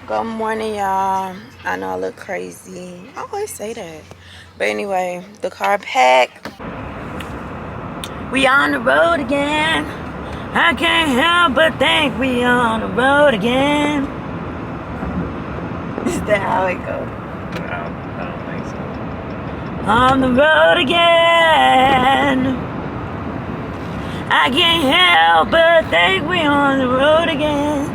Good morning, y'all. I know I look crazy. I always say that. But anyway, the car packed. We on the road again. I can't help but think we on the road again. Is that how it goes? I don't think so. On the road again. I can't help but think we on the road again.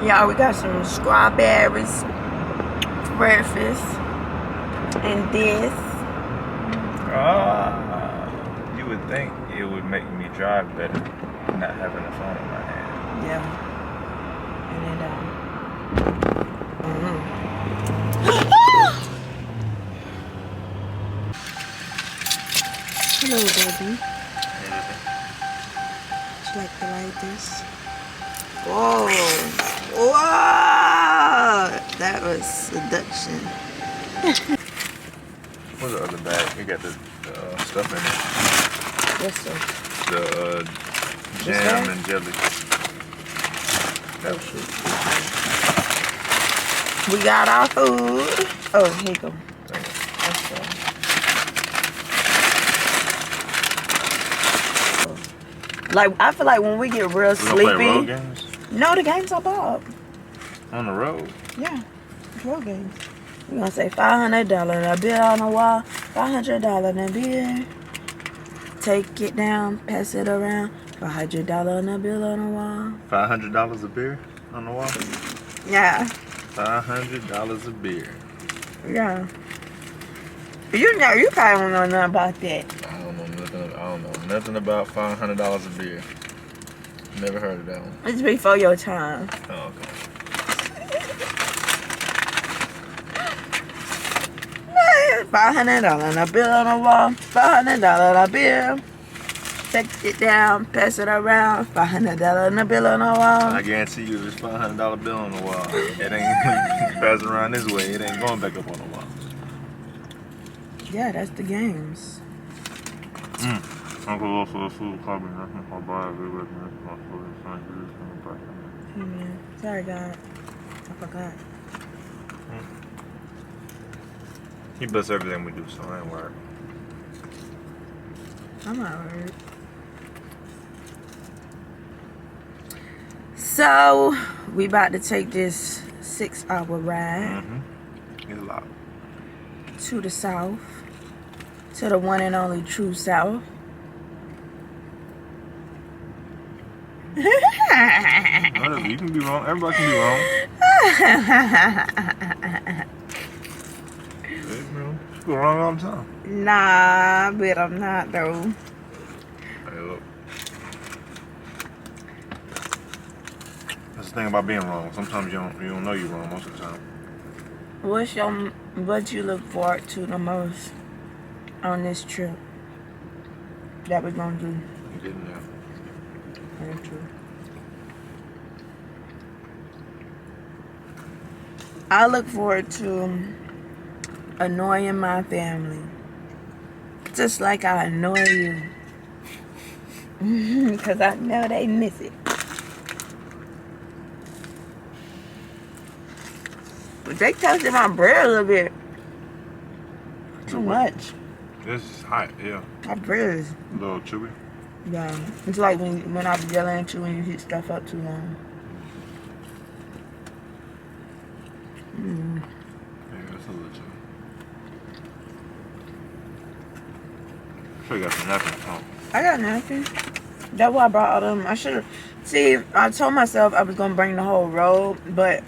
Y'all, we got some strawberries for breakfast. And this. You would think it would make me drive better not having a phone in my hand. Yeah. And then, Hello, baby. Would you like to ride this? Whoa. Whoa. That was seduction. What's the other bag? You got the stuff in it. What's stuff? The jam and jelly. Oh, shoot. We got our food. Oh, here you go. Let's go. Like, I feel like when we get real sleepy. Play road games? No, the games are bought. On the road? Yeah, it's road games. We're gonna say $500 a bill on the wall, $500 a bill. Take it down, pass it around, $500 a bill on the wall. $500 a beer on the wall? Yeah. $500 a beer. Yeah. You know, you probably don't know nothing about that. I don't know nothing about $500 a beer. Never heard of that one. It's before your time. Oh, okay. $500 a bill on the wall, $500 a bill. Take it down, pass it around, $500 a bill on the wall. I guarantee you, there's $500 bill on the wall. It ain't passing around this way. It ain't going back up on the wall. Yeah, that's the games. Uncle Will for the food carbon. Amen. Sorry, God. I forgot. He bless everything we do, so I ain't worried. I'm not worried. So, we about to take this 6-hour ride It's a lot. to the south. To the one and only true south. Whatever, you can be wrong. Everybody can be wrong. You go wrong all the time. Nah, but I'm not though. Hey, look. That's the thing about being wrong. Sometimes you don't know you're wrong most of the time. What you look forward to the most on this trip that we're gonna do? You didn't know. Very true. I look forward to annoying my family. Just like I annoy you. Because I know they miss it. But they touched my bread a little bit. Too much. It's hot, yeah. My bread is... A little chewy. Yeah. It's like when I be yelling at you when you heat stuff up too long. Yeah, it's a little chewy. Sure you got some napkins, huh? I got nothing. That's why I brought all them. I should have. See, I told myself I was gonna bring the whole roll, but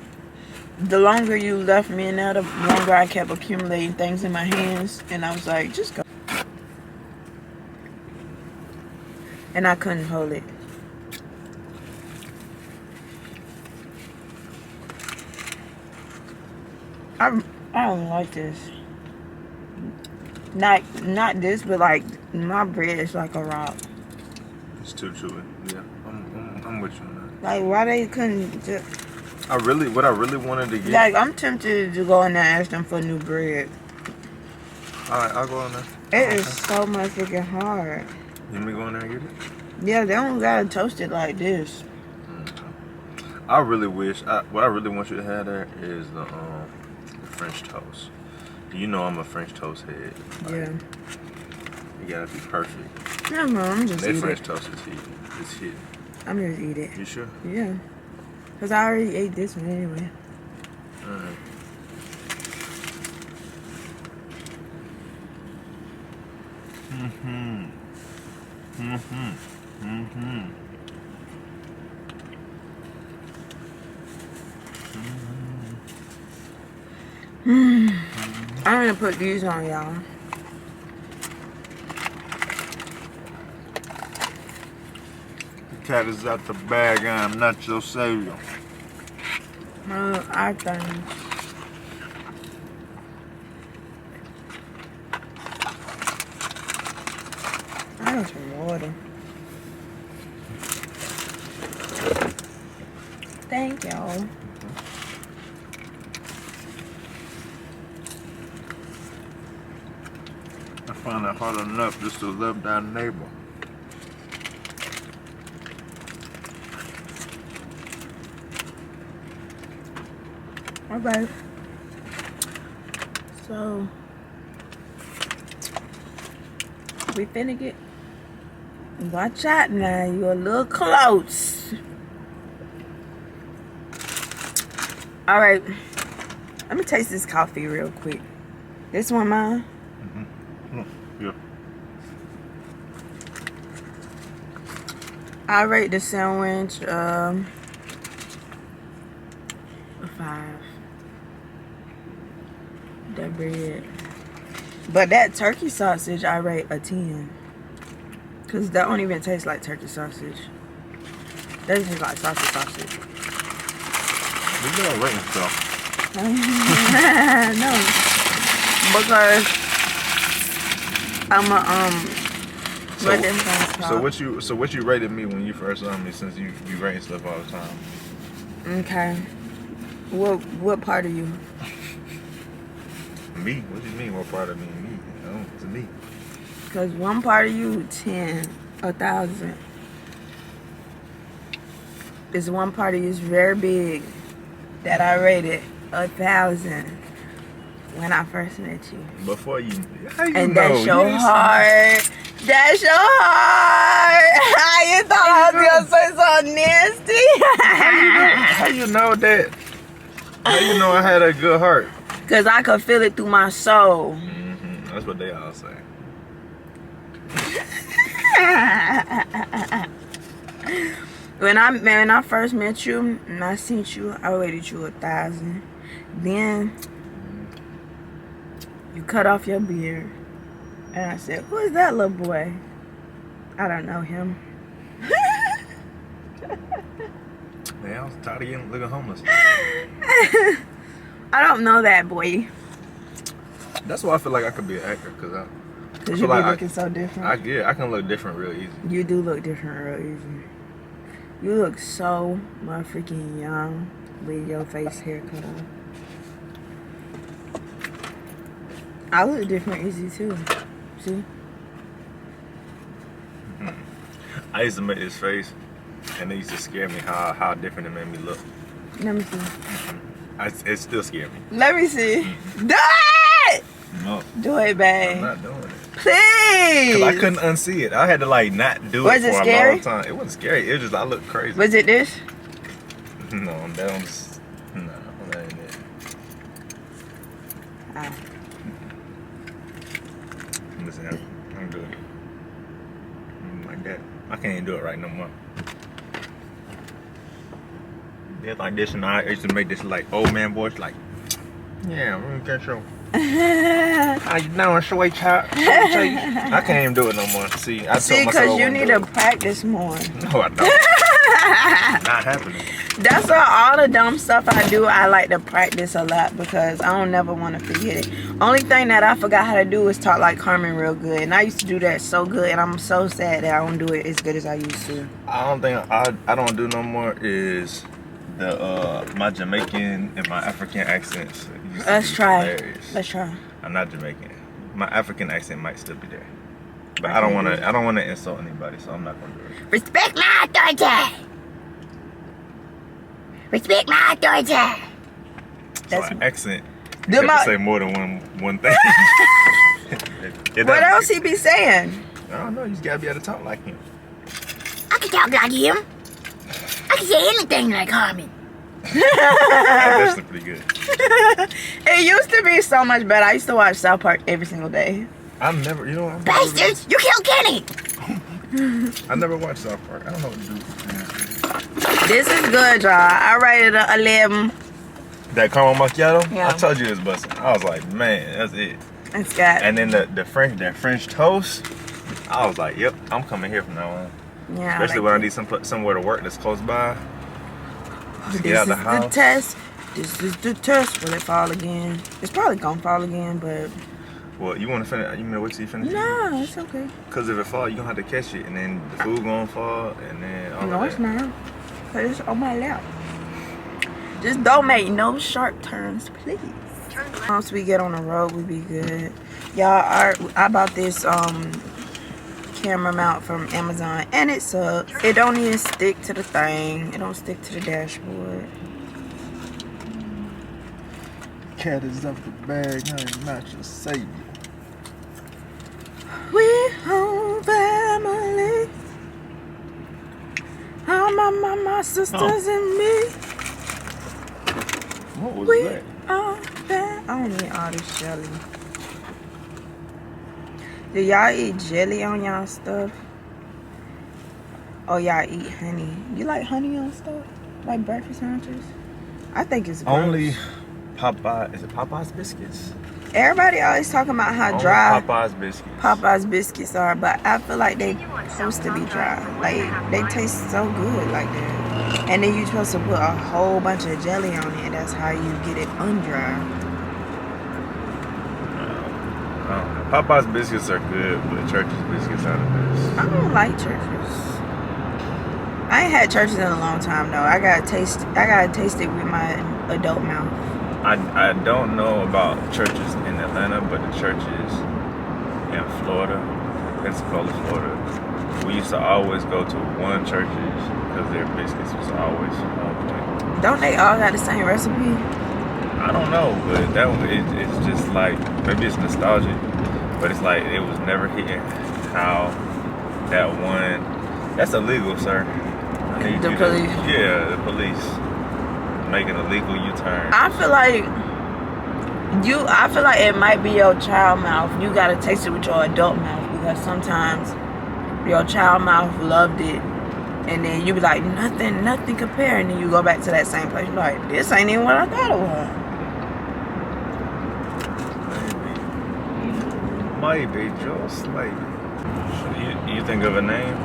the longer you left me in there, the longer I kept accumulating things in my hands, and I was like, just go. And I couldn't hold it. I don't like this. Not this, but like my bread is like a rock. It's too chewy. Yeah, I'm with you on that. Like, why they couldn't just... What I really wanted to get... Like, I'm tempted to go in there and ask them for new bread. Alright, I'll go in there. It is so motherfucking hard. You want me to go in there and get it? Yeah, they don't gotta toast it like this. I really wish, what I really want you to have there is the French toast. You know I'm a French toast head. Like, Yeah. You gotta be perfect. Yeah, man, I'm just That eat French it. toast is hit. It's hit. I'm just eat it. You sure? Yeah. Cause I already ate this one anyway. Alright. I'm gonna put these on, y'all. The cat is out the bag and I'm not your savior. I think. I need some water. Thank y'all. I find it hard enough just to love thy neighbor. Okay. So we finna get. Watch out now, you're a little close. All right. Let me taste this coffee real quick. This one mine. Yeah. I rate the sandwich a 5. The bread. But that turkey sausage I rate a 10. Cause that don't even taste like turkey sausage. That tastes like sausage. You got rating stuff. No. Because I'm a what them things called? So what you rated me when you first saw me, since you rate stuff all the time? Okay. What part of you? Me? What do you mean? What part of me? Me? Oh, it's me. Cause one part of you 10, 1,000. This one part of you is very big that I rated 1,000 when I first met you. Before you, how you And know? that's your heart. That's your heart. You thought I was gonna say something nasty. How you know that? How you know I had a good heart? Cause I could feel it through my soul. That's what they all say. When I first met you and I seen you, I rated you 1,000. Then you cut off your beard, and I said, "Who is that little boy?" I don't know him. Man, I was tired of getting looking homeless. I don't know that boy. That's why I feel like I could be an actor, cause you be looking so different. I can look different real easy. You do look different real easy. You look so motherfucking young with your face hair cut off. I look different easy too. See? I used to make this face, and it used to scare me how different it made me look. Let me see. It still scared me. Let me see. Do it! No, Do it, babe. I'm not doing it. Please! Cause I couldn't unsee it. I had to like not do Was it it for scary? a long time. It wasn't scary. It was just I looked crazy. Was it this? No, that was no, that ain't it. Oh. Listen, I'm good. Like that. I can't even do it right no more. Yeah, like this, and I used to make this like old man voice, like, yeah, I'm gonna catch you. How you doing, sweet child? I can't even do it no more. See, I See, told myself because you I need wouldn't to do practice more. it. No, I don't. Not happening. That's all the dumb stuff I do. I like to practice a lot because I don't never want to forget it. Only thing that I forgot how to do is talk like Carmen real good. And I used to do that so good. And I'm so sad that I don't do it as good as I used to. I don't think I don't do no more is the my Jamaican and my African accents. Let's try. Hilarious. Let's try. I'm not Jamaican. My African accent might still be there, but I don't want to insult anybody, so I'm not gonna do it. Respect my authority. Respect my authority. So an accent. You have to say more than one thing. What else he be saying? I don't know. You just gotta be able to talk like him. I can talk like him. I can say anything like Harmon. That's pretty good. It used to be so much better. I used to watch South Park every single day. I've never, Bastards! You killed Kenny! I never watched South Park. I don't know what to do. This is good, y'all. I rated it 11. That caramel macchiato? Yeah. I told you it was busting. I was like, man, that's it. It's got. And then that French toast, I was like, yep, I'm coming here from now on. Yeah. Especially when I need somewhere to work that's close by. This Get out is the house. the test. This is the test. Will it fall again? It's probably gonna fall again, but. Well, you want to finish? You want to wait till you finish? No, it's okay. Because if it falls, you're going to have to catch it. And then the food going to fall. And then all No, of it's that. not. Because it's on my lap. Just don't make no sharp turns, please. Once we get on the road, we be good. Y'all, I bought this camera mount from Amazon. And it sucks. It don't even stick to the thing. It don't stick to the dashboard. Cat is up the bag. I am not your savior. We home family. All my sisters and me. What was We that? are fam. I don't need all this jelly. Do y'all eat jelly on y'all stuff? Oh, y'all eat honey. You like honey on stuff? Like breakfast sandwiches? I think it's gross. Only Popeye. Is it Popeye's biscuits? Everybody always talking about how Only dry Popeye's biscuits. Popeye's biscuits are, but I feel like they supposed to be dry. Like they taste so good like that. And then you're supposed to put a whole bunch of jelly on it. That's how you get it undry. Popeye's biscuits are good, but Church's biscuits are the best. I don't like Church's. I ain't had Church's in a long time though. I gotta taste it with my adult mouth. I don't know about churches in Atlanta, but the churches in Florida, Pensacola, Florida, we used to always go to one churches because their biscuits was always on point. Don't they all got the same recipe? I don't know, but it's just like, maybe it's nostalgic, but it's like it was never hitting how that one. That's illegal, sir. I need The you police. Yeah, the police. Making a legal U-turn. I feel like it might be your child mouth. You gotta taste it with your adult mouth because sometimes your child mouth loved it, and then you be like nothing compare, and then you go back to that same place. You're like, this ain't even what I thought it was. Maybe just maybe. So you think of a name?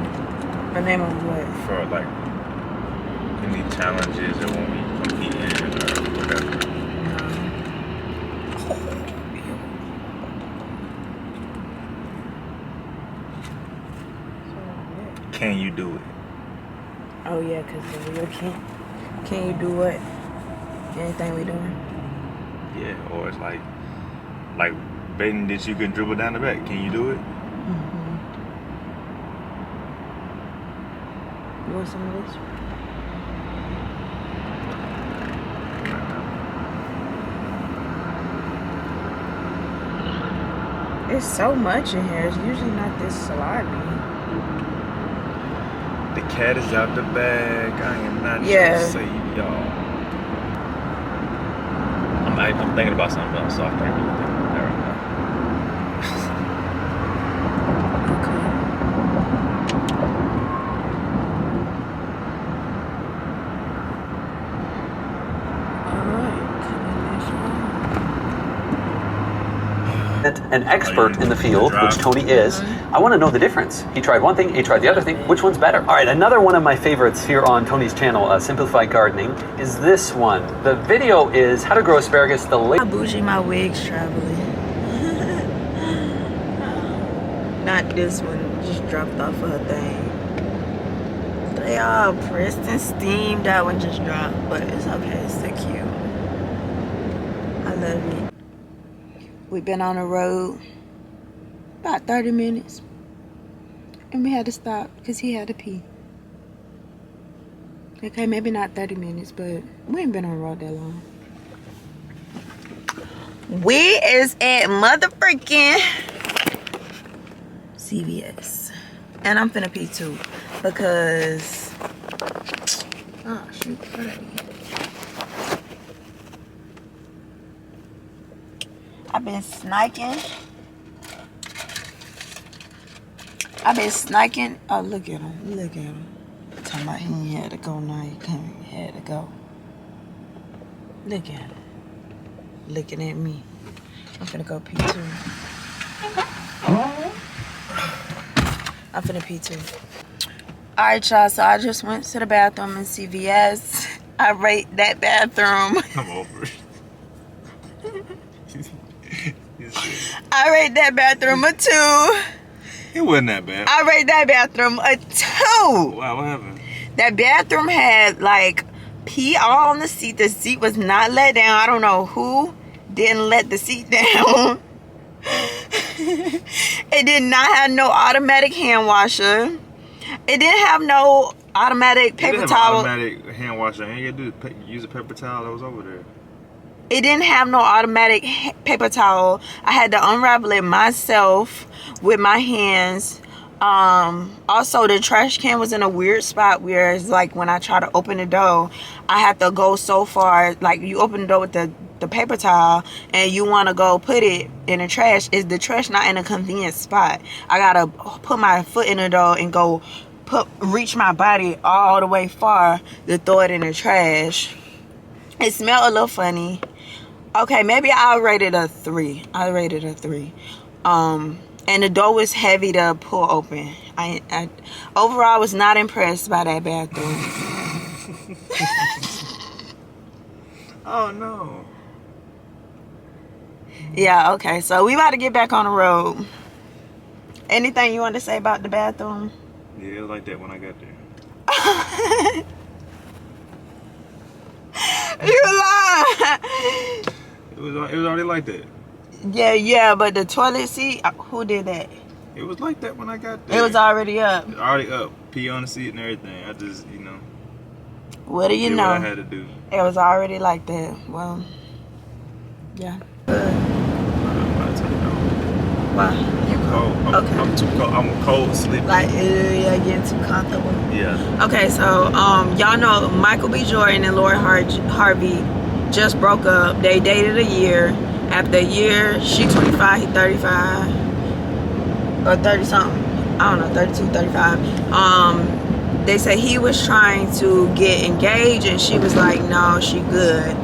The name of what? For like any challenges that won't be competing or whatever. Can you do it? Oh yeah, cause the real can you do what? Anything we doing? Yeah, or it's like betting that you can dribble down the back. Can you do it? Mm-hmm. You want some of this? There's so much in here. It's usually not this slimy. The cat is out the bag. I am not Yeah. sure to save y'all. I'm thinking about something else, so I can't really think about that right now. An expert in the field, which Tony is. I want to know the difference. He tried one thing, he tried the other thing. Which one's better? All right, another one of my favorites here on Tony's channel, Simplified Gardening, is this one. The video is how to grow asparagus the late. I bougie my wigs traveling. Not this one, just dropped off of her thing. They all pressed and steamed. That one just dropped, but it's okay. It's so cute. I love it. We've been on the road About 30 minutes. And we had to stop because he had to pee. Okay, maybe not 30 minutes, but we ain't been on the road that long. We is at motherfucking CVS. And I'm finna pee too. Because... oh, shoot. What I did? I've been sniking. Oh, look at him. Look at him. Talking about he had to go now. He had to go. Look at him. Looking at me. I'm finna go pee too. I'm finna pee too. Alright, y'all. So I just went to the bathroom in CVS. I rate that bathroom. I'm over it. I rate that bathroom a 2. It wasn't that bad. I rate that bathroom a 2. Wow, what happened? That bathroom had like pee all on the seat. The seat was not let down. I don't know who didn't let the seat down. It did not have no automatic hand washer. It didn't have no automatic paper towel. Automatic hand washer. And you had to use a paper towel that was over there. It didn't have no automatic paper towel. I had to unravel it myself with my hands. Also, the trash can was in a weird spot where it's like when I try to open the door, I have to go so far. Like you open the door with the paper towel and you want to go put it in the trash. Is the trash not in a convenient spot? I gotta put my foot in the door and go reach my body all the way far to throw it in the trash. It smelled a little funny. Okay, maybe I'll rate it a 3. I rated a 3. And the door was heavy to pull open. I overall was not impressed by that bathroom. Oh no. Yeah, okay. So we about to get back on the road. Anything you want to say about the bathroom? Yeah, it was like that when I got there. You lie. It was already like that. Yeah, but the toilet seat, who did that? It was like that when I got there. It was already up. Already up. Pee on the seat and everything. I just, What do you did know? what I had to do. It was already like that. Well, yeah. I'm not telling you. Why? You cold. Okay. I'm too cold. I'm cold sleeping. Like, yeah, getting too comfortable. Yeah. Okay, so y'all know Michael B. Jordan and Lori Harvey just broke up. They dated a year. After a year, she 25, he 35. Or 30 something. I don't know, 32, 35. They say he was trying to get engaged and she was like, no, she good.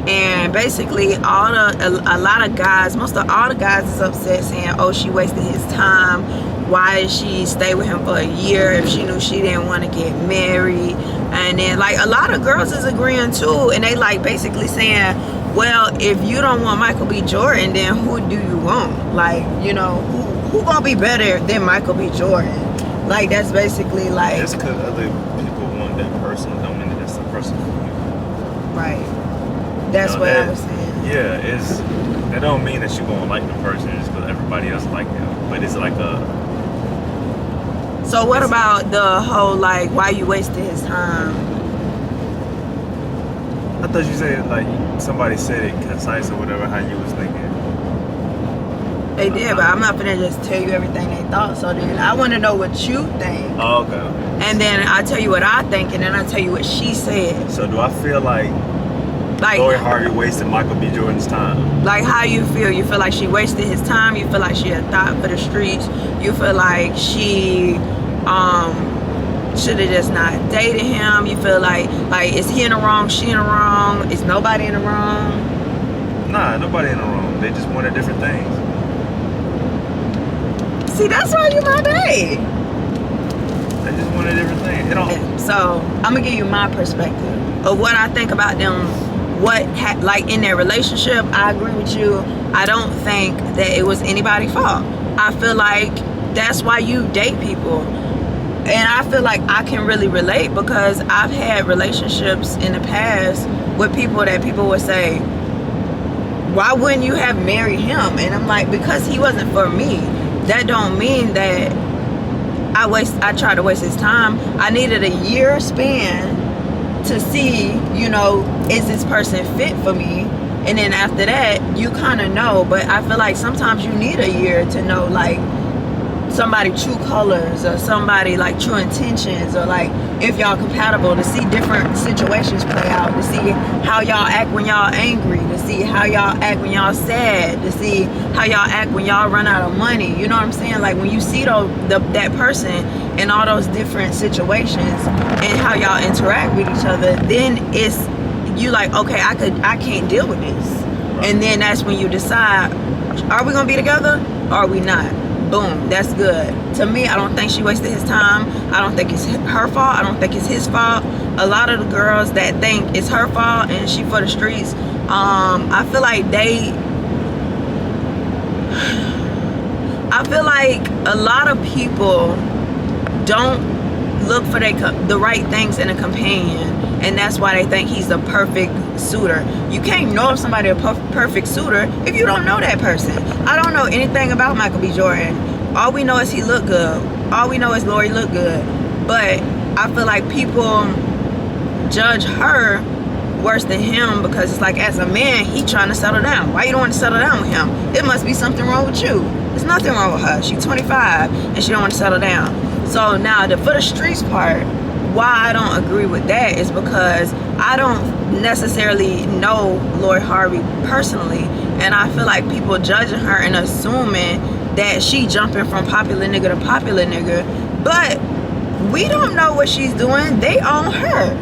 And basically a lot of guys, most of all the guys is upset saying, oh, she wasted his time. Why did she stay with him for a year if she knew she didn't want to get married? And then like a lot of girls is agreeing too, and they like basically saying, well, if you don't want Michael B. Jordan, then who do you want? Like, who gonna be better than Michael B. Jordan? Like, that's basically like, just because other people want that person don't mean that that's the person for you. Right. That's what I was saying. Yeah, that don't mean that you gonna like the person just because everybody else like them. But it's like So what about the whole like why you wasted his time? I thought you said like somebody said it concise or whatever how you was thinking. They did, but I'm not gonna just tell you everything they thought. So then I want to know what you think. Oh, okay. And then I tell you what I think, and then I tell you what she said. So do I feel like Lori Harvey wasted Michael B. Jordan's time? Like, how you feel? You feel like she wasted his time? You feel like she had thought for the streets? You feel like she should have just not dated him? You feel like is he in the wrong? She in the wrong? Is nobody in the wrong? Nah, nobody in the wrong. They just wanted different things. See, that's why you my babe. They just wanted different things. So I'm gonna give you my perspective of what I think about them. Like in their relationship, I agree with you. I don't think that it was anybody's fault. I feel like that's why you date people. And I feel like I can really relate because I've had relationships in the past with people that people would say, why wouldn't you have married him? And I'm like, because he wasn't for me. that don't mean that I tried to waste his time. I needed a year span to see, you know, is this person fit for me? And then after that, you kind of know. But I feel like sometimes you need a year to know, like, somebody true colors, or somebody like true intentions, or like if y'all compatible, to see different situations play out, to see how y'all act when y'all angry, to see how y'all act when y'all sad, to see how y'all act when y'all run out of money. You know what I'm saying? Like when you see that person in all those different situations and how y'all interact with each other, then it's you like, okay, I can't deal with this. And then that's when you decide, are we gonna be together or are we not? Boom, that's good. To me, I don't think she wasted his time. I don't think it's her fault. I don't think it's his fault. A lot of the girls that think it's her fault and she for the streets, I feel like a lot of people don't look for the right things in a companion, and that's why they think he's the perfect suitor. You can't know if somebody a perfect suitor if you don't know that person. I don't know anything about Michael B. Jordan. All we know is he looked good. All we know is Lori looked good. But I feel like people judge her worse than him because it's like, as a man, he trying to settle down. Why you don't want to settle down with him? It must be something wrong with you. There's nothing wrong with her. She's 25 and she don't want to settle down. So now for the streets part, why I don't agree with that is because I don't necessarily know Lori Harvey personally, and I feel like people judging her and assuming that she jumping from popular nigga to popular nigga, but we don't know what she's doing. They own her.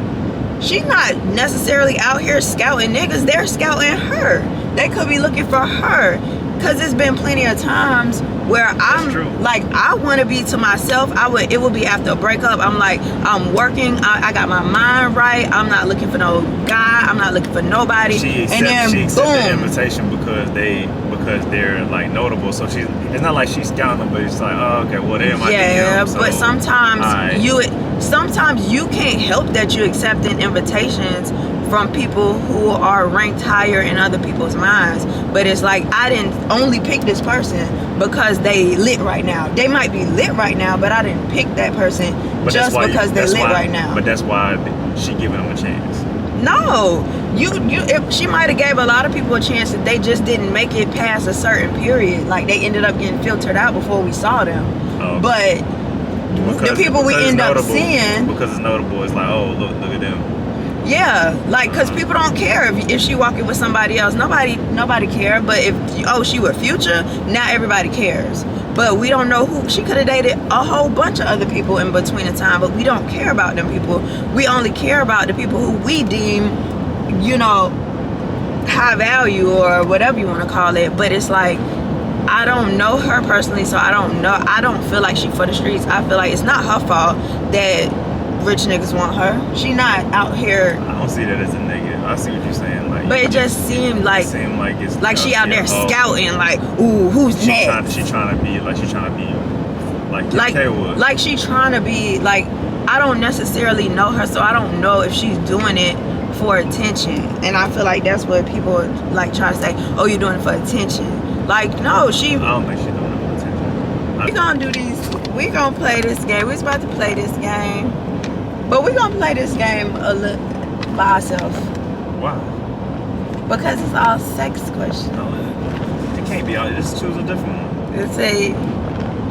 She's not necessarily out here scouting niggas. They're scouting her. They could be looking for her. Because there's been plenty of times where I'm like, I want to be to myself. It would be after a breakup. I'm like, I'm working. I got my mind right. I'm not looking for no guy. I'm not looking for nobody. She accepted the invitation because they're like notable. So it's not like she's scouting them, but it's like, oh, okay, well, they might be him, so, but sometimes you can't help that you accepting invitations from people who are ranked higher in other people's minds. But it's like, I didn't only pick this person because they lit right now. They might be lit right now, but I didn't pick that person just because they lit right now. But that's why she giving them a chance. No, if she might have gave a lot of people a chance that they just didn't make it past a certain period. Like they ended up getting filtered out before we saw them. Oh. But the people we end up seeing, because it's notable, it's like, oh, look at them. Yeah, like, because people don't care if she walking with somebody else. Nobody care. But if she with Future, now everybody cares. But we don't know who. She could have dated a whole bunch of other people in between the time, but we don't care about them people. We only care about the people who we deem, high value or whatever you want to call it. But it's like, I don't know her personally, so I don't know. I don't feel like she for the streets. I feel like it's not her fault that rich niggas want her. She not out here. I don't see that as a negative. I see what you're saying. Like, but it just seemed like it's like she out there scouting. Like, ooh, who's next? She's trying to be like K-Wood. Like she trying to be like. I don't necessarily know her, so I don't know if she's doing it for attention. And I feel like that's what people like try to say. Oh, you're doing it for attention. Like, no, I don't think she's doing it for attention. We gonna do these. We gonna play this game. We're about to play this game. But we're going to play this game a little by ourselves. Why? Because it's all sex questions. No, it can't be all. Just choose a different one. Let's say,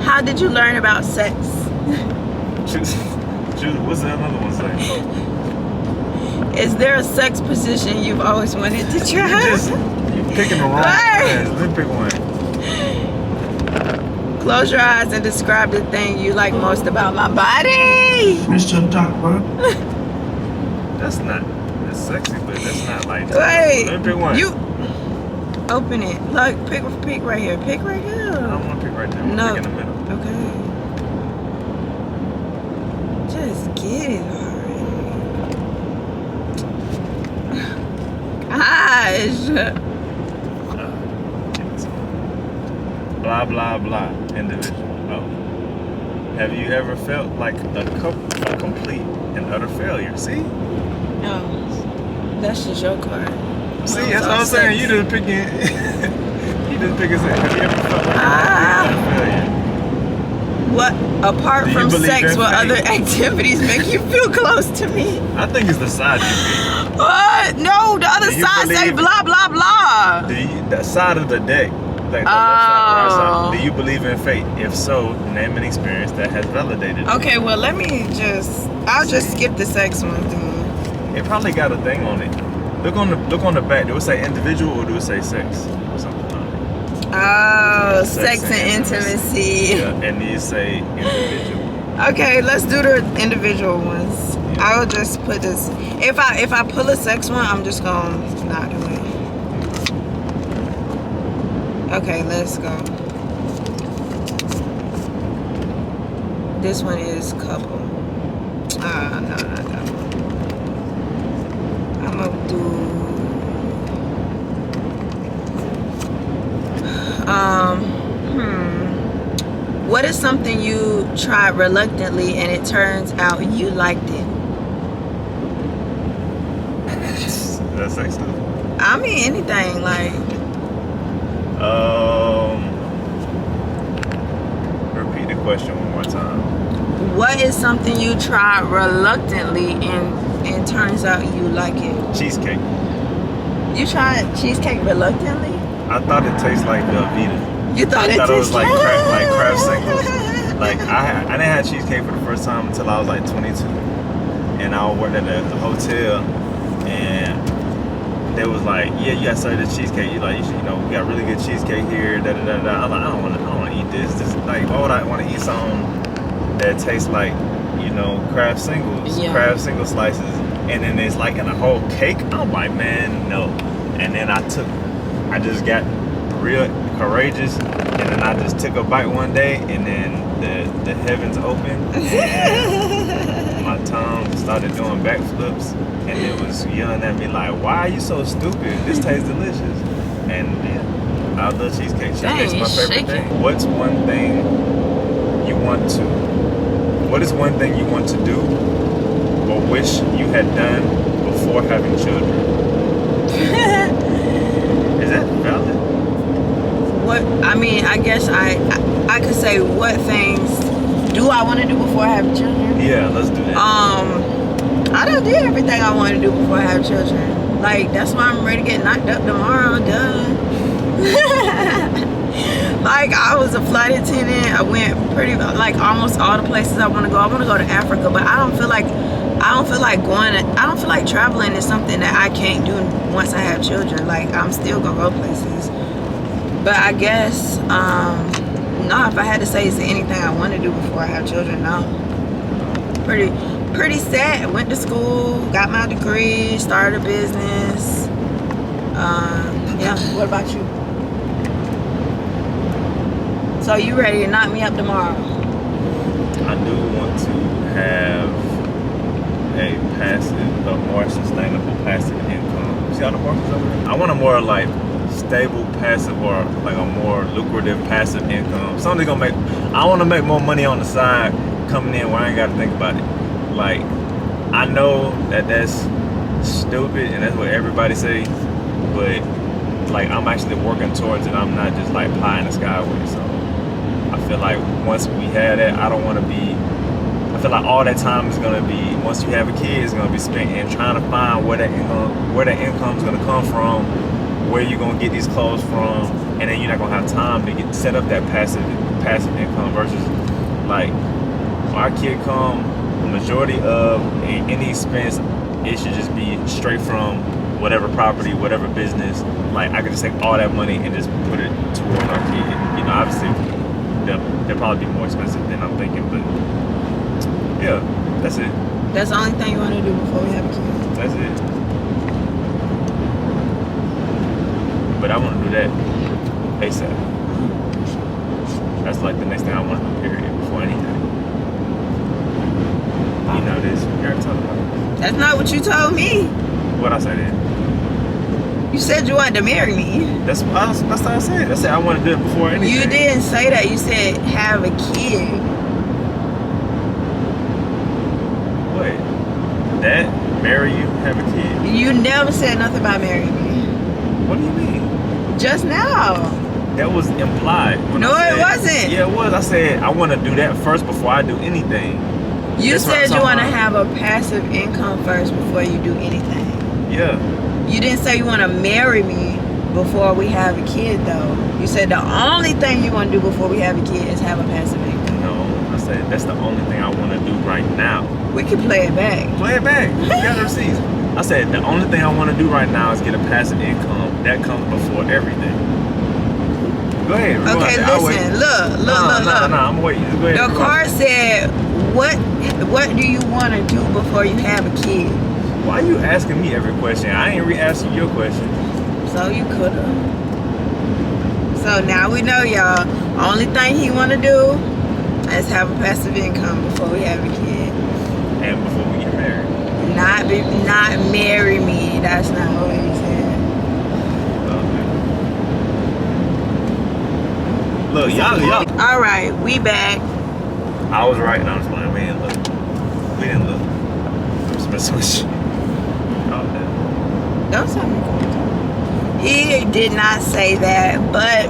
how did you learn about sex? choose. What's the other one say? Is there a sex position you've always wanted to try? You're picking the wrong one. Let me pick one. Close your eyes and describe the thing you like most about my body. Mr. Doctor. That's sexy, but that's not like. Wait. Let me pick one. You open it. Look, pick right here. Pick right here. I don't want to pick right there. No. Pick in the middle. Okay. Just get it already. Gosh. Blah blah blah. Individual. Oh. Have you ever felt like a complete and utter failure? See? No. That's just your card. See, that's what I'm saying. You didn't pick it. You didn't pick it. Have you ever felt like a complete and utter failure? Apart Do you from believe sex, in what fate? other activities make you feel close to me? I think it's the side you pick. What? No, the other Do you side say believe- blah, blah, blah. The side of the deck, like the left side, right side. Do you believe in fate? If so, name an experience that has validated it. Okay, well, I'll just skip the sex one then. It probably got a thing on it. Look on the back. Do it say individual or do it say sex or something like that? Oh, sex and intimacy. Yeah, and these say individual. Okay, let's do the individual ones. Yeah. I'll just put this. If I pull a sex one, I'm just gonna not do it. Okay, let's go. This one is couple. No, not that one. I'm gonna do. What is something you tried reluctantly and it turns out you liked it? That's sex stuff. I mean anything, like. Repeat the question one more time. What is something you tried reluctantly and turns out you like it? Cheesecake. You tried cheesecake reluctantly? I thought it tastes like Velveeta. You thought I thought it was like tasted- craft singles. Like I didn't have cheesecake for the first time until I was like 22, and I worked at a hotel, and they was like, yeah, you got to serve this cheesecake. You like, you should, we got really good cheesecake here. Da da da da. I'm like, I don't want to eat this. This like, why would I want to eat something that tastes like, craft singles, craft single slices, and then it's like in a whole cake? I'm like, man, no. And then I just got real courageous, and then I just took a bite one day, and then the heavens opened, and my tongue started doing backflips, and it was yelling at me like, why are you so stupid? This tastes delicious. And yeah, I love cheesecake. Cheesecake's my favorite thing. What is one thing you want to do or wish you had done before having children? Is that valid? I guess I could say what things do I want to do before I have children? Yeah, let's do that. I done did everything I want to do before I have children. Like, that's why I'm ready to get knocked up tomorrow. Duh. Like, I was a flight attendant. I went almost all the places I want to go. I want to go to Africa, but I don't feel like traveling is something that I can't do once I have children. Like, I'm still gonna go places. But I guess, no, if I had to say is there anything I want to do before I have children, no. Pretty set. Went to school, got my degree, started a business. Yeah, what about you? So you ready to knock me up tomorrow? I do want to have a more sustainable passive income. See all the markets over there? I want a more like stable passive, or like a more lucrative passive income. Something gonna make. I want to make more money on the side coming in where I ain't got to think about it. Like, I know that that's stupid and that's what everybody say, but like I'm actually working towards it. I'm not just like pie in the sky with it. So I feel like once we have that, I don't want to be. I feel like all that time is gonna be, once you have a kid, is gonna be spent in trying to find where that income is gonna come from, where you're gonna get these clothes from, and then you're not gonna have time to set up that passive income. Versus like when our kid come, the majority of any expense, it should just be straight from whatever property, whatever business. Like I could just take all that money and just put it toward our kid. Obviously they'll probably be more expensive than I'm thinking, but yeah, that's it. That's the only thing you want to do before we have a kid? That's it. But I want to do that ASAP. That's like the next thing I want to do, period, before anything. You know this. You already talked about it. That's not what you told me. What I said then? You said you wanted to marry me. That's what I said. I said I want to do it before anything. You didn't say that. You said have a kid. What? That? Marry you? Have a kid? You never said nothing about marrying me. What do you mean? Just now. That was implied. No, it wasn't. Yeah, it was. I said I want to do that first before I do anything. You That's what I'm said you talking want to about. have a passive income first before you do anything. Yeah. You didn't say you want to marry me before we have a kid, though. You said the only thing you want to do before we have a kid is have a passive income. No, I said that's the only thing I want to do right now. We can play it back. Play it back. You got the receipts. I said the only thing I want to do right now is get a passive income. That comes before everything. Go ahead. Okay, listen. Look. No, I'm waiting. Just go ahead. The card said, what do you want to do before you have a kid? Why are you asking me every question? I ain't re-asking your question. So you could have. So now we know, y'all. Only thing he want to do is have a passive income before we have a kid. And before we get married. Not marry me. That's not what he said. Okay. Look, y'all. All right, we back. I was right. No, I'm just lying. We didn't look. I'm just messing with you. Oh, man. Don't tell me. He did not say that, but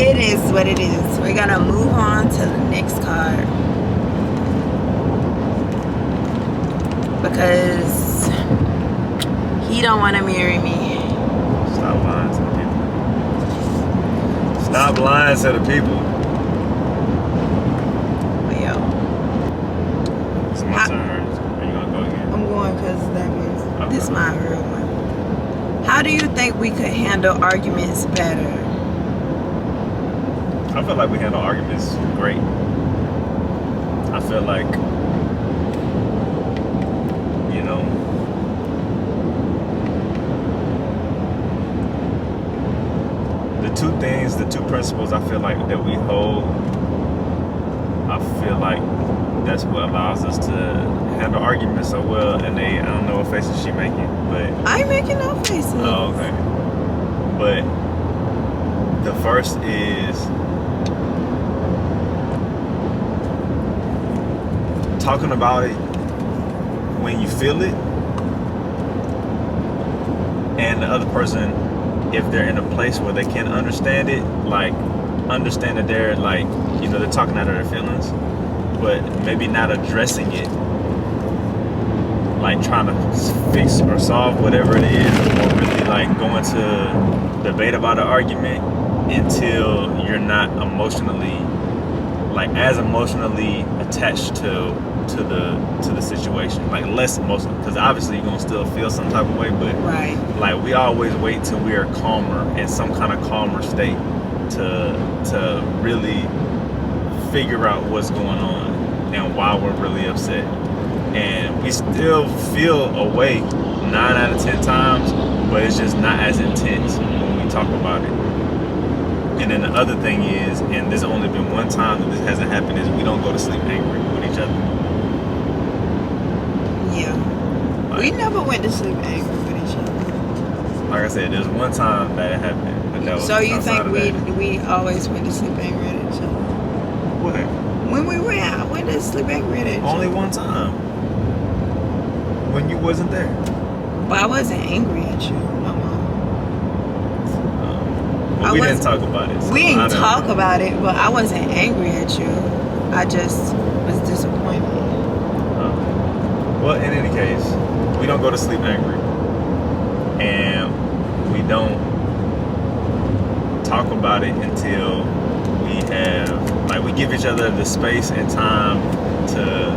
it is what it is. We're gonna move on to the next card because he don't want to marry me. Stop lying to the people. Stop lying to the people. Yo, It's my turn. Are you gonna go again? I'm going because that means Okay. this is my real one. How do you think we could handle arguments better? I feel like we handle arguments great. I feel like, you know, the two principles I feel like that we hold, I feel like that's what allows us to handle arguments so well. And I don't know what faces she making, but I ain't making no faces. oh, okay. But the first is talking about it when you feel it, and the other person, if they're in a place where they can understand it, like understand that they're like, you know, they're talking out of their feelings, but maybe not addressing it, like trying to fix or solve whatever it is, or really like going to debate about an argument until you're not emotionally, like as emotionally attached to the situation, like less emotional, because obviously you're gonna still feel some type of way, but Right. like we always wait till we are calmer, in some kind of calmer state, to really figure out what's going on and why we're really upset. And we still feel a way 9 out of 10 times, but it's just not as intense when we talk about it. And then the other thing is, and there's only been one time that this hasn't happened, is we don't go to sleep angry with each other. Yeah. We never went to sleep angry with each other. Like I said, there's one time that it happened, but that was So you outside think of that. we always went to sleep angry at each other? What? When we went out, when did sleep angry at each other? Only one time. When you wasn't there. But I wasn't angry at you, no more. Well, we didn't talk about it. So We I didn't don't- talk about it, but I wasn't angry at you. I just was disappointed. Well, in any case, we don't go to sleep angry. And we don't talk about it until we have, like, we give each other the space and time to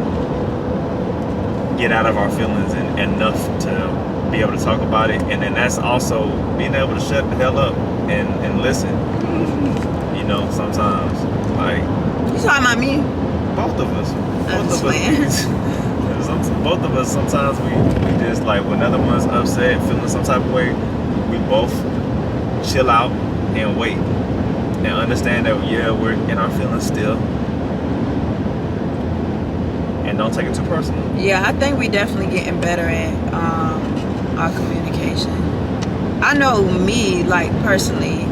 get out of our feelings and enough to be able to talk about it. And then that's also being able to shut the hell up and listen. You know, sometimes, like, You talking about me? both of us. I'm just playing. Both of us, sometimes we just, like, when another one's upset, feeling some type of way, we both chill out and wait and understand that, yeah, we're in our feelings still, and don't take it too personal. Yeah, I think we definitely getting better at our communication. I know me, like, personally,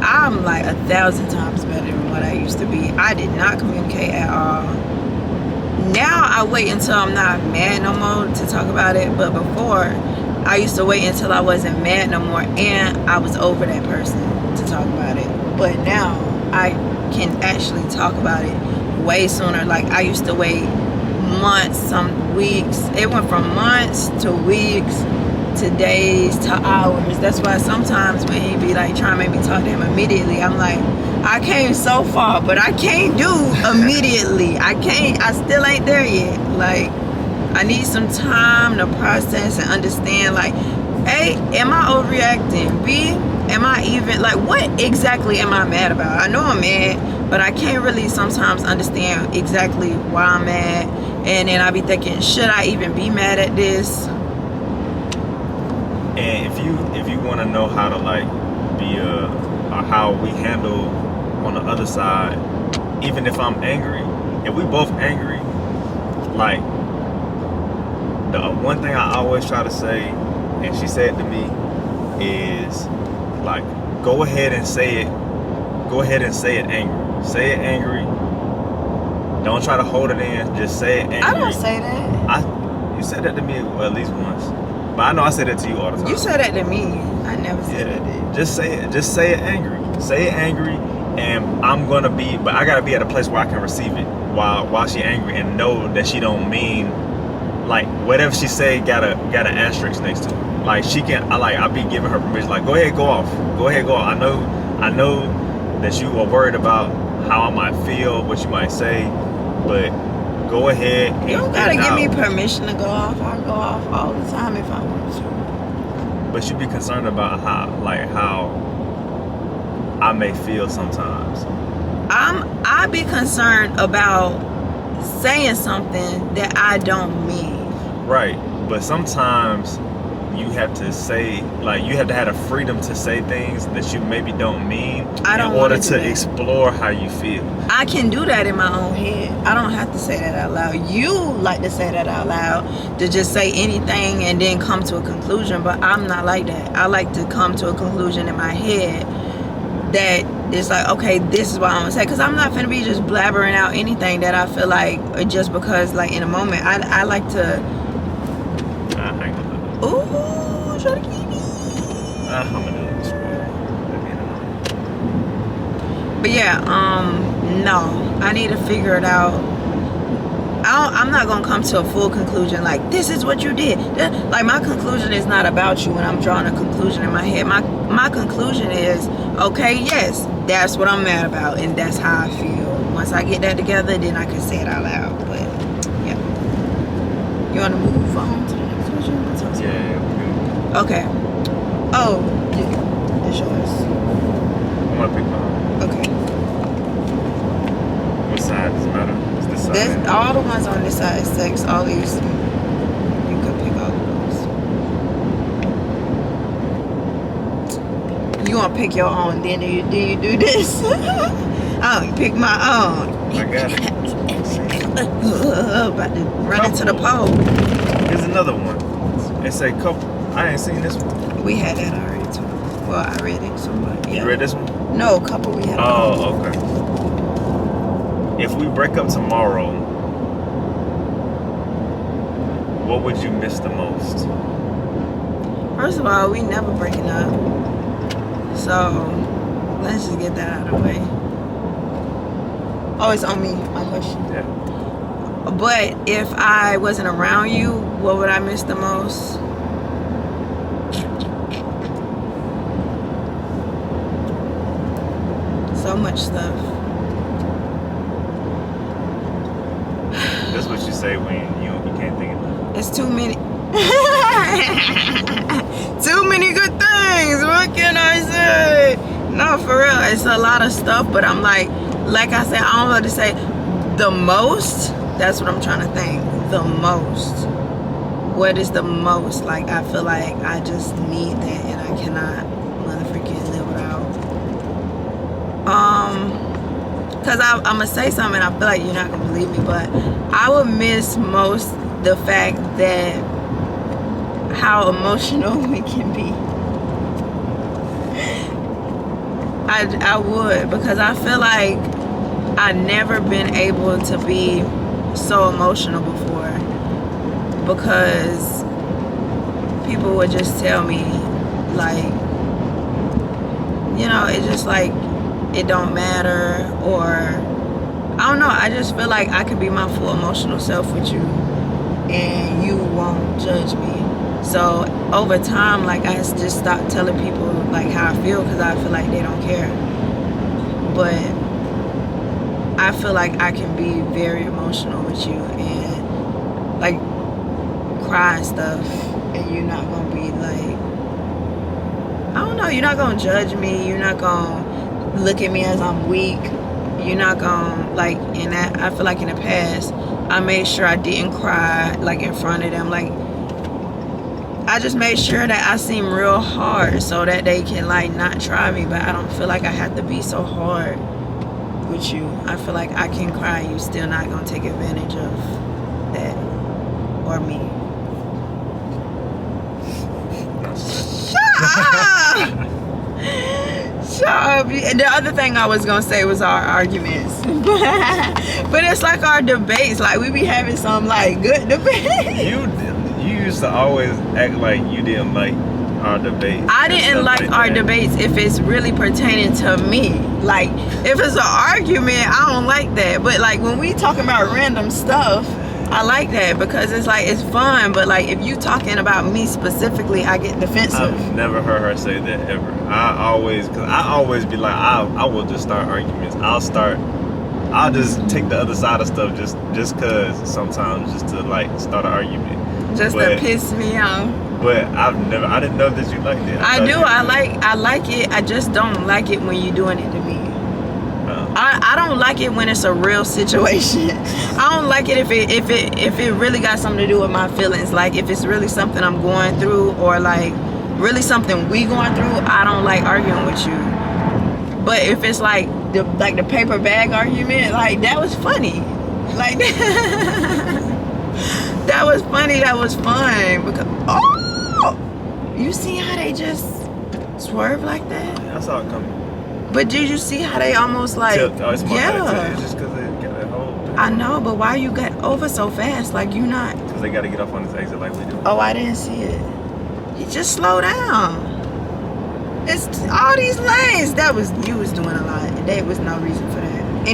I'm like 1,000 times better than what I used to be. I did not communicate at all. Now I wait until I'm not mad no more to talk about it, but before I used to wait until I wasn't mad no more and I was over that person to talk about it. But now I can actually talk about it way sooner. Like I used to wait months, some weeks. It went from months to weeks to days to hours. That's why sometimes when he be like trying to make me talk to him immediately, I'm like, I came so far, but I can't do immediately. I still ain't there yet. Like, I need some time to process and understand, like, A, am I overreacting? B, am I even, like, what exactly am I mad about? I know I'm mad, but I can't really sometimes understand exactly why I'm mad. And then I be thinking, should I even be mad at this? And if you want to know how to like be how we handle on the other side, even if I'm angry, if we both angry, like the one thing I always try to say, and she said to me, is like, go ahead and say it angry. Say it angry. Don't try to hold it in. Just say it angry. I don't say that. You said that to me at least once. But I know I say that to you all the time. You said that to me. I never said that to you. Just say it. Just say it angry. Say it angry, and but I gotta be at a place where I can receive it while she angry and know that she don't mean, like, whatever she say got an asterisk next to it. Like, she can, I be giving her permission. Like, go ahead, go off. Go ahead, go off. I know that you are worried about how I might feel, what you might say, but go ahead and you don't gotta give me permission to go off. I go off all the time if I want to. But you be concerned about how I may feel sometimes. I be concerned about saying something that I don't mean. Right, but sometimes you have to say, like, you have to have the freedom to say things that you maybe don't mean in order to explore how you feel. I can do that in my own head. I don't have to say that out loud. You like to say that out loud, to just say anything and then come to a conclusion, but I'm not like that. I like to come to a conclusion in my head that it's like, okay, this is what I'm gonna say, because I'm not finna be just blabbering out anything that I feel like, just because, like, in a moment, I like to. Ooh, try to keep me. I'm gonna do this. But yeah, no, I need to figure it out. I'm not gonna come to a full conclusion like, this is what you did. Like, my conclusion is not about you when I'm drawing a conclusion in my head. My conclusion is, okay, yes, that's what I'm mad about, and that's how I feel. Once I get that together, then I can say it out loud. But yeah, you want to move on to the next question? Yeah. Okay. Oh, yeah, it's yours. I'm gonna pick mine. Okay. What side does it matter? It's this side. All the ones on this side is sex. All these, you could pick all of those. You want to pick your own, then do you do this? Oh, you pick my own. I got it. About to run into the pole. Here's another one. It say couple. I ain't seen this one. We had that already too. Well, I read it, so yeah. You read this one? No, couple we had. Oh, okay. If we break up tomorrow, what would you miss the most? First of all, we never breaking up. So, let's just get that out of the way. Oh, it's on me, my question. Yeah. But if I wasn't around you, what would I miss the most? So much stuff. That's what you say when you can't think of it. It's too many. Too many good things. What can I say? No, for real. It's a lot of stuff, but I'm like I said, I don't know what to say. The most, that's what I'm trying to think. The most. What is the most? Like, I feel like I just need that and I cannot motherfucking live without. Cause I'm gonna say something and I feel like you're not gonna believe me, but I would miss most the fact that how emotional we can be. I would, because I feel like I've never been able to be so emotional before, because people would just tell me, like, you know, it's just like it don't matter, or I don't know. I just feel like I could be my full emotional self with you, and you won't judge me. So over time, like, I just stopped telling people like how I feel, because I feel like they don't care. But I feel like I can be very emotional with you and like cry and stuff, and you're not gonna be like, I don't know, you're not gonna judge me, you're not gonna look at me as I'm weak, you're not gonna, like, in that, I feel like in the past I made sure I didn't cry like in front of them. Like, I just made sure that I seem real hard so that they can like not try me. But I don't feel like I have to be so hard with you. I feel like I can cry and you still not gonna take advantage of that or me. Shut up! Shut up. And the other thing I was gonna say was our arguments. But it's like our debates. Like, we be having some like good debates. You used to always act like you didn't like our debates. I didn't like our debates if it's really pertaining to me. Like, if it's an argument, I don't like that. But like when we talking about random stuff, I like that, because it's like, it's fun. But like if you talking about me specifically, I get defensive. I've never heard her say that ever. I always be like, I will just start arguments. I'll just take the other side of stuff just cause sometimes, just to like start an argument. Just to piss me off. But I didn't know that you liked it. I do. I like it. I just don't like it when you're doing it to me. I don't like it when it's a real situation. I don't like it if it really got something to do with my feelings. Like if it's really something I'm going through, or like really something we going through, I don't like arguing with you. But if it's like the paper bag argument, like that was funny. Like that was funny. That was fun. Because you see how they just swerve like that? I saw it coming. But did you see how they almost like, it's yeah. It's just because they got that whole thing. I know, but why you got over so fast? Like, you not. Because they got to get off on this exit like we do. Oh, I didn't see it. You just slow down. It's all these lanes. You was doing a lot. There was no reason for that.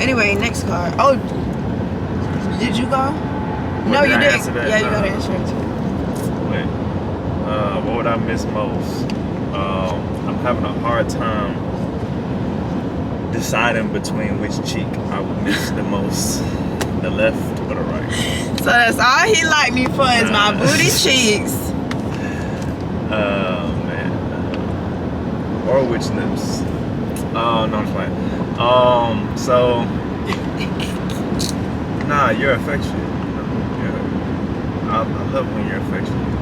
Anyway, next car. Oh, did you go? No, you didn't. Yeah, you got to answer it too. Wait. What would I miss most? I'm having a hard time deciding between which cheek I would miss the most, the left or the right. So that's all he liked me for is my booty cheeks. Man. Or which lips? Oh, no, I'm fine. So, nah, you're affectionate. I love when you're affectionate.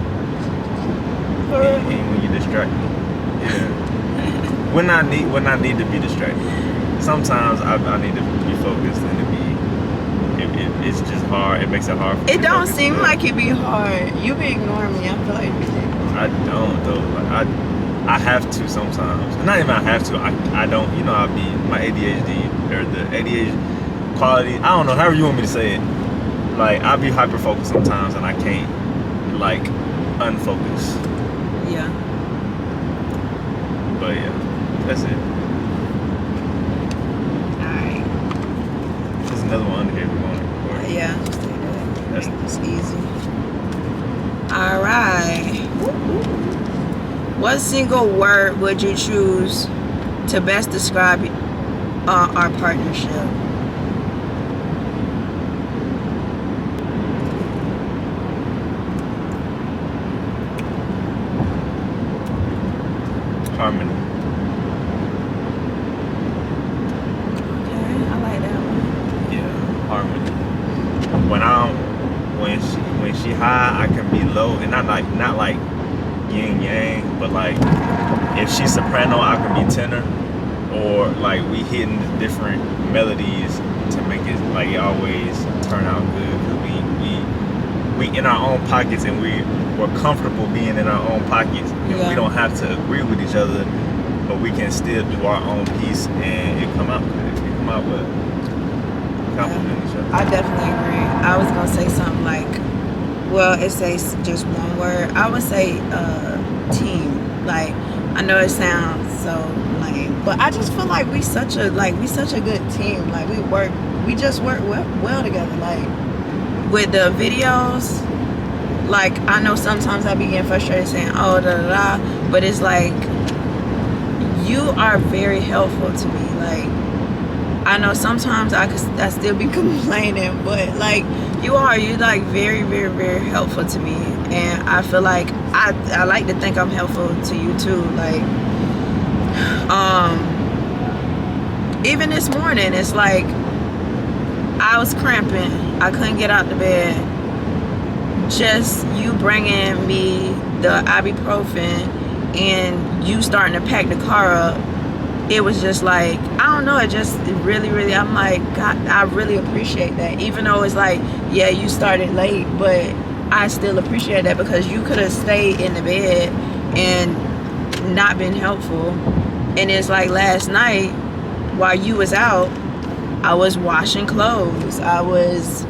And when you distract me. Yeah. When I need to be distracted. Sometimes I need to be focused, and it's just hard. It makes it hard for me. It don't seem like it be hard. You be ignoring me. I feel like you do. I don't though. Like I have to sometimes. Not even I have to. I don't. You know, my ADHD or the ADHD quality. I don't know. However you want me to say it. Like I be hyper focused sometimes, and I can't like unfocus. Yeah. But yeah, that's it. Alright. There's another one under here if you want it. Yeah, just take that. That's easy. Alright. What single word would you choose to best describe our partnership? Harmony. Okay, I like that one. Yeah, harmony. When she high, I can be low, and not like yin yang, but like if she's soprano, I can be tenor, or like we hitting different melodies to make it like it always turn out good. Cause we in our own pockets, and we're comfortable being in our own pockets, and we don't have to agree with each other, but we can still do our own piece, and it come out good. It come out well. Compliment each other. I definitely agree. I was gonna say something like Well, it says just one word. I would say team. Like, I know it sounds so lame, but I just feel like we such a good team. Like we just work well together. Like with the videos, like I know sometimes I be getting frustrated saying oh da da da, but it's like you are very helpful to me. Like I know sometimes I still be complaining, but like you like very very very helpful to me, and I feel like I like to think I'm helpful to you too. Like even this morning it's like I was cramping, I couldn't get out the bed. Just you bringing me the ibuprofen and you starting to pack the car up, it was just like, I don't know, it just really I'm like, God, I really appreciate that. Even though it's like, yeah, you started late, but I still appreciate that because you could have stayed in the bed and not been helpful. And it's like last night while you was out, I was washing clothes, I was,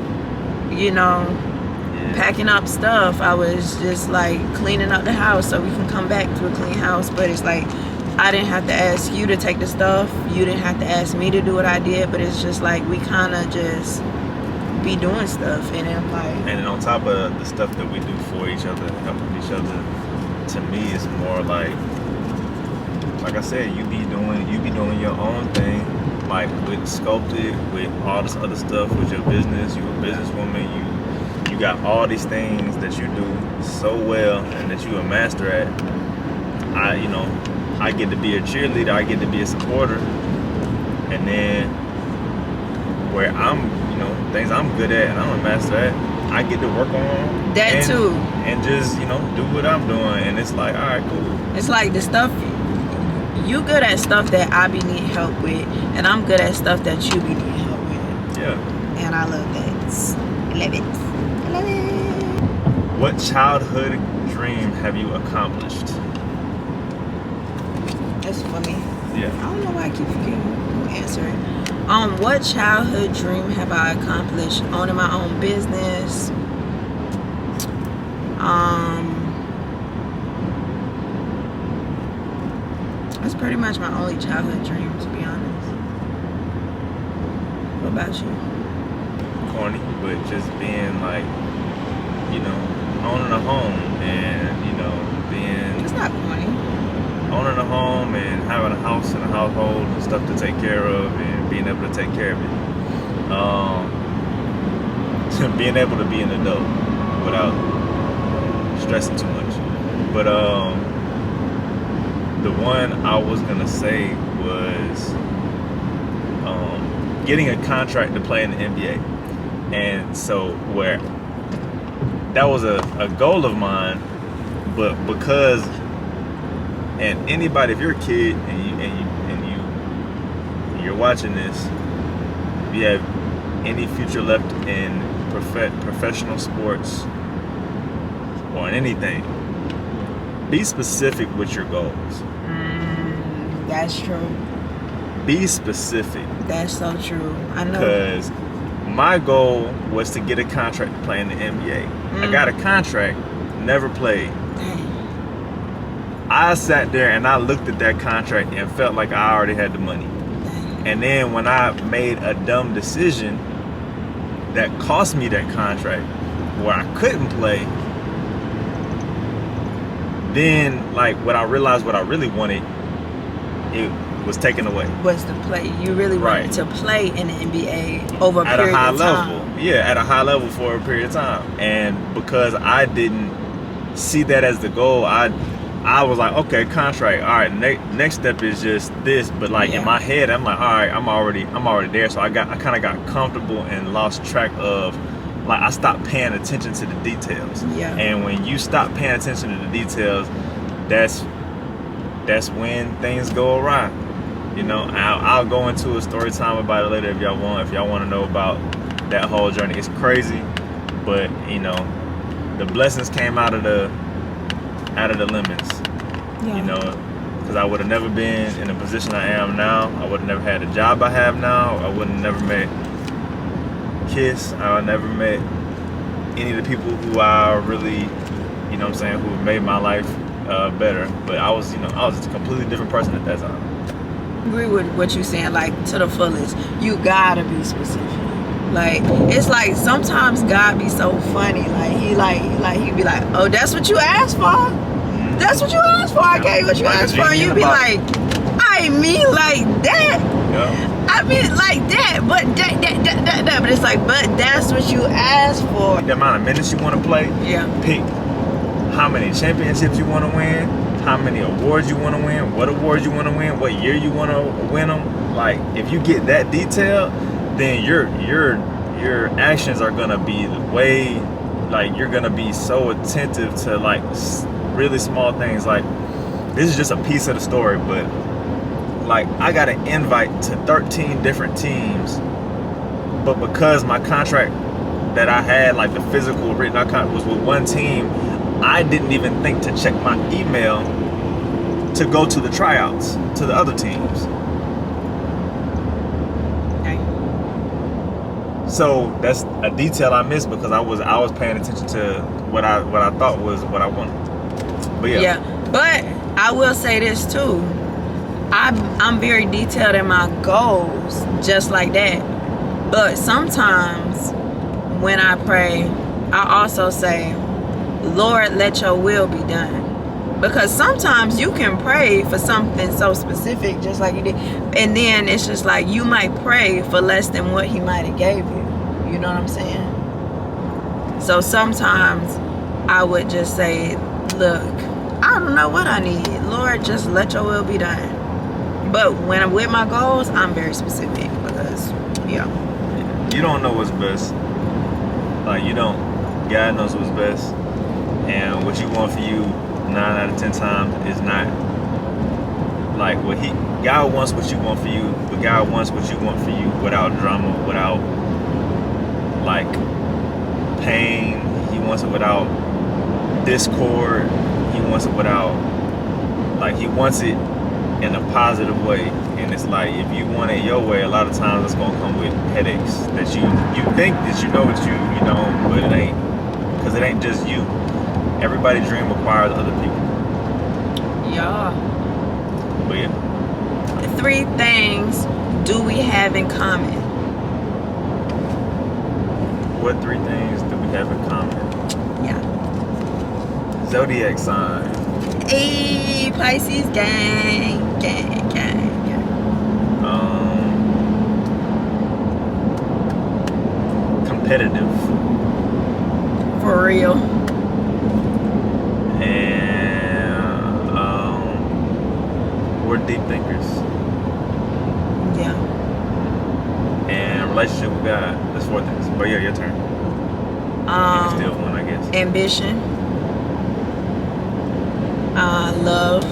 packing up stuff, I was just like cleaning up the house so we can come back to a clean house. But it's like I didn't have to ask you to take the stuff, you didn't have to ask me to do what I did, but it's just like we kind of just be doing stuff. And I'm like, and then on top of the stuff that we do for each other, helping each other, to me it's more like I said, you be doing your own thing, like with Sculpted, with all this other stuff with your business. You're a businesswoman, you got all these things that you do so well and that you a master at. I get to be a cheerleader, I get to be a supporter, and then where I'm, things I'm good at and I'm a master at, I get to work on that too, and just do what I'm doing, and it's like, all right, cool. It's like the stuff you good at stuff that I be need help with, and I'm good at stuff that you be need help with. Yeah. And I love that. I love it. I love it. What childhood dream have you accomplished? That's funny. Yeah. I don't know why I keep forgetting to answer it. What childhood dream have I accomplished? Owning my own business. That's pretty much my only childhood dream, to be honest. What about you? Corny, but just being like, owning a home and, being... It's not corny. Owning a home and having a house and a household and stuff to take care of and being able to take care of it. Being able to be an adult without stressing too much. But the one I was gonna say was getting a contract to play in the NBA. And so where that was a goal of mine, but because, and anybody, if you're a kid and you're watching this, if you have any future left in professional sports or in anything, be specific with your goals. That's true. Be specific. That's so true. I know. Because my goal was to get a contract to play in the NBA. I got a contract, never played. Dang. I sat there and I looked at that contract and felt like I already had the money. Dang. And then when I made a dumb decision that cost me that contract where I couldn't play, then like what I realized what I really wanted, it was taken away. Was to play. You really wanted to play in the NBA over a at period a high of level. time. Yeah, at a high level for a period of time. And because I didn't see that as the goal, I was like, okay, contract. All right, next step is just this. But like in my head, I'm like, all right, I'm already there. So I kind of got comfortable and lost track of, like, I stopped paying attention to the details. Yeah. And when you stop paying attention to the details, that's when things go awry. I'll go into a story time about it later if y'all want. If y'all want to know about that whole journey, it's crazy, but the blessings came out of the lemons. Yeah. Because I would have never been in the position I am now. I would have never had the job I have now. I would have never met Kiss. I would never met any of the people who I really, you know what I'm saying, who made my life better. But I was just a completely different person at that time. Agree with what you're saying, like to the fullest. You gotta be specific. Like, it's like sometimes God be so funny. Like he be like, oh, that's what you asked for? That's what you asked for? I gave what you asked for. And you be like, I mean like that. Yeah. I mean like that, but that. But it's like, but that's what you asked for. The amount of minutes you want to play. Yeah. Pick how many championships you want to win, how many awards you want to win, what awards you want to win, what year you want to win them. Like, if you get that detailed, then your actions are gonna be way, like, you're gonna be so attentive to like really small things. Like, this is just a piece of the story, but like, I got an invite to 13 different teams, but because my contract that I had, like the physical written out contract, was with one team, I didn't even think to check my email to go to the tryouts to the other teams. So that's a detail I missed because I was paying attention to what I thought was what I wanted. But yeah. But I will say this too. I'm very detailed in my goals, just like that. But sometimes when I pray, I also say, Lord, let your will be done. Because sometimes you can pray for something so specific, just like you did, and then it's just like you might pray for less than what he might have gave you. You know what I'm saying? So sometimes I would just say, look, I don't know what I need. Lord, just let your will be done. But when I'm with my goals, I'm very specific because, yeah. You don't know what's best. Like, you don't. God knows what's best. And what you want for you 9 out of 10 times is not like what God wants what you want for you, but God wants what you want for you without drama, without like pain. He wants it without discord. He wants it without, like, he wants it in a positive way. And it's like, if you want it your way, a lot of times it's gonna come with headaches that you think that you know it's you know, but it ain't, because it ain't just you. Everybody's dream requires other people. Yeah. But yeah. 3 things do we have in common? What 3 things do we have in common? Yeah. Zodiac sign. Hey, Pisces gang. Competitive. For real. And we're deep thinkers. Yeah. And relationship with God. That's 4 things. But yeah, your turn. You can steal one, I guess. Ambition. Love.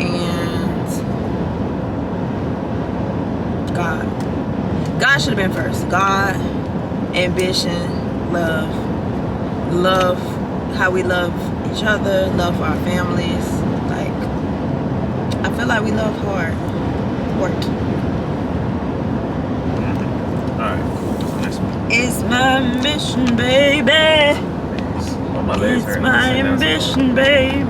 And God. God should have been first. God, ambition, love. Love how we love each other, love our families. Like, I feel like we love hard. Work. Alright, cool. Next one. It's my mission, baby. My legs It's my ambition, baby.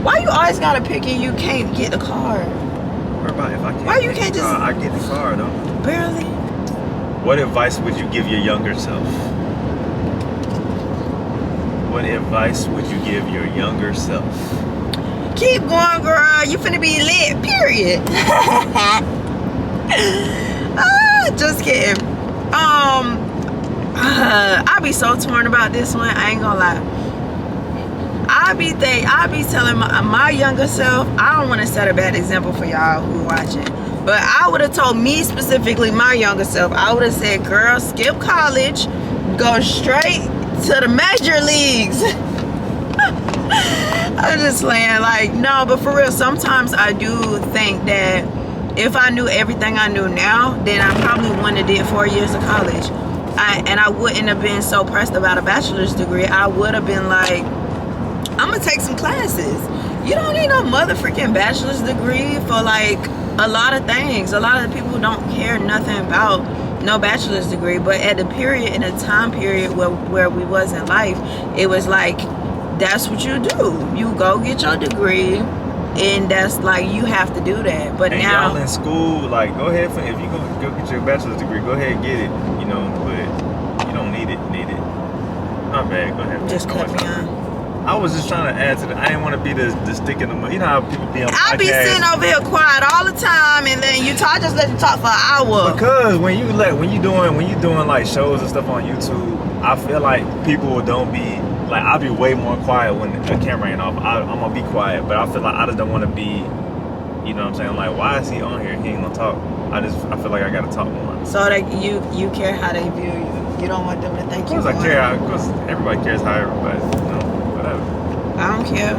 Why you always gotta pick and you can't get the car? What about if I can't? Why you can't just? I get the car though. Barely. What advice would you give your younger self? What advice would you give your younger self? Keep going, girl. You finna be lit. Period. Just kidding. I be so torn about this one. I ain't gonna lie. I be telling my younger self, I don't want to set a bad example for y'all who watching, but I would have told me specifically, my younger self, I would have said, girl, skip college, go straight to the major leagues. I'm just saying, like, no, but for real, sometimes I do think that if I knew everything I knew now, then I probably wouldn't have did 4 years of college. And I wouldn't have been so pressed about a bachelor's degree. I would have been like, I'm gonna take some classes. You don't need no motherfucking bachelor's degree for like a lot of things. A lot of the people don't care nothing about no bachelor's degree, but at the period, in a time period where we was in life, it was like, that's what you do. You go get your degree, and that's like, you have to do that. But and now, y'all in school, like, go ahead, if you go get your bachelor's degree, go ahead and get it, you know, but you don't need it. Not bad, go ahead. Just cut me on. I was just trying to add to I didn't want to be the stick in the mud. You know how people be on podcasts. I be sitting over here quiet all the time, and then I just let you talk for an hour. Because when you doing like shows and stuff on YouTube, I feel like people don't be like, I'll be way more quiet when the camera ain't off. I'm gonna be quiet, but I feel like I just don't want to be, you know what I'm saying? Like, why is he on here? He ain't gonna talk. I feel like I gotta talk more. So that you care how they view you. You don't want them to think you. Of course I care. Of course everybody cares how everybody. Whatever. I don't care.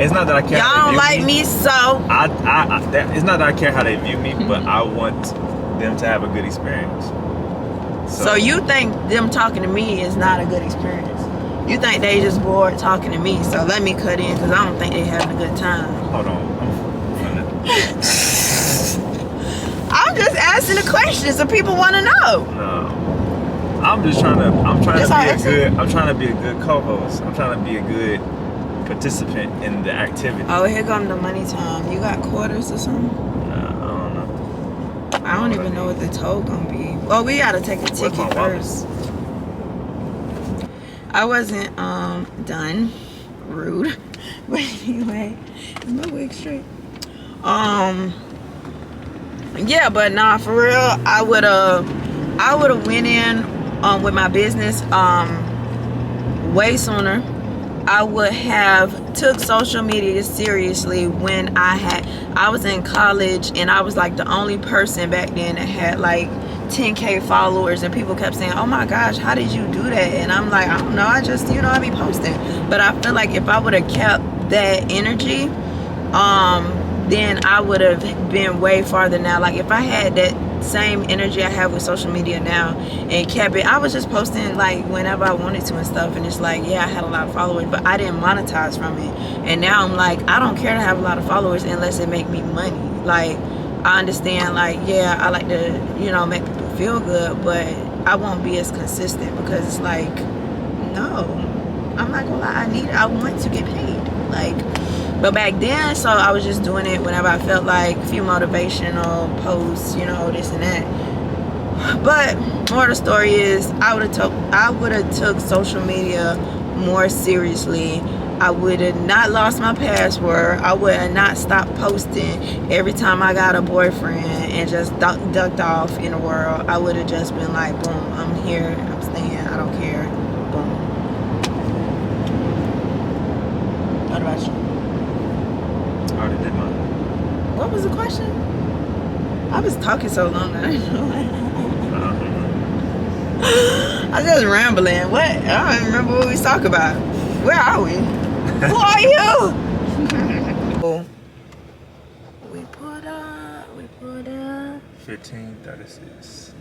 It's not that I care. Y'all don't like me, so it's not that I care how they view me, but I want them to have a good experience. So you think them talking to me is not a good experience? You think they just bored talking to me? So let me cut in, because I don't think they having a good time. Hold on. I'm just asking the questions so people want to know. No. I'm trying to be a good co-host. I'm trying to be a good participant in the activity. Oh, here come the money time. You got quarters or something? No, I don't know. I don't even know what the toll gonna be. Well, we gotta take a ticket first. I wasn't done. Rude. But anyway, is my wig straight? Yeah, but nah, for real, I would've went in with my business way sooner. I would have took social media seriously when I was in college, and I was like the only person back then that had like 10K followers, and people kept saying, oh my gosh, how did you do that? And I'm like, I don't know, I just, I be posting. But I feel like if I would have kept that energy, then I would have been way farther now. Like if I had that same energy I have with social media now and kept it, I was just posting like whenever I wanted to and stuff, and it's like, yeah, I had a lot of followers, but I didn't monetize from it. And now I'm like, I don't care to have a lot of followers unless it make me money. Like, I understand, like, yeah, I like to, make people feel good, but I won't be as consistent, because it's like, no, I'm not gonna lie, I want to get paid. Like, but back then, so I was just doing it whenever I felt like a few motivational posts, this and that. But more of the story is, I would have took social media more seriously. I would have not lost my password. I would have not stopped posting every time I got a boyfriend and just ducked off in the world. I would have just been like, boom, I'm here, I'm staying, I don't care, boom. What about you? I already did mine. What was the question? I was talking so long, I didn't know. I was just rambling. What? I don't remember what we was talking about. Where are we? Who are you? We put up. 15:36.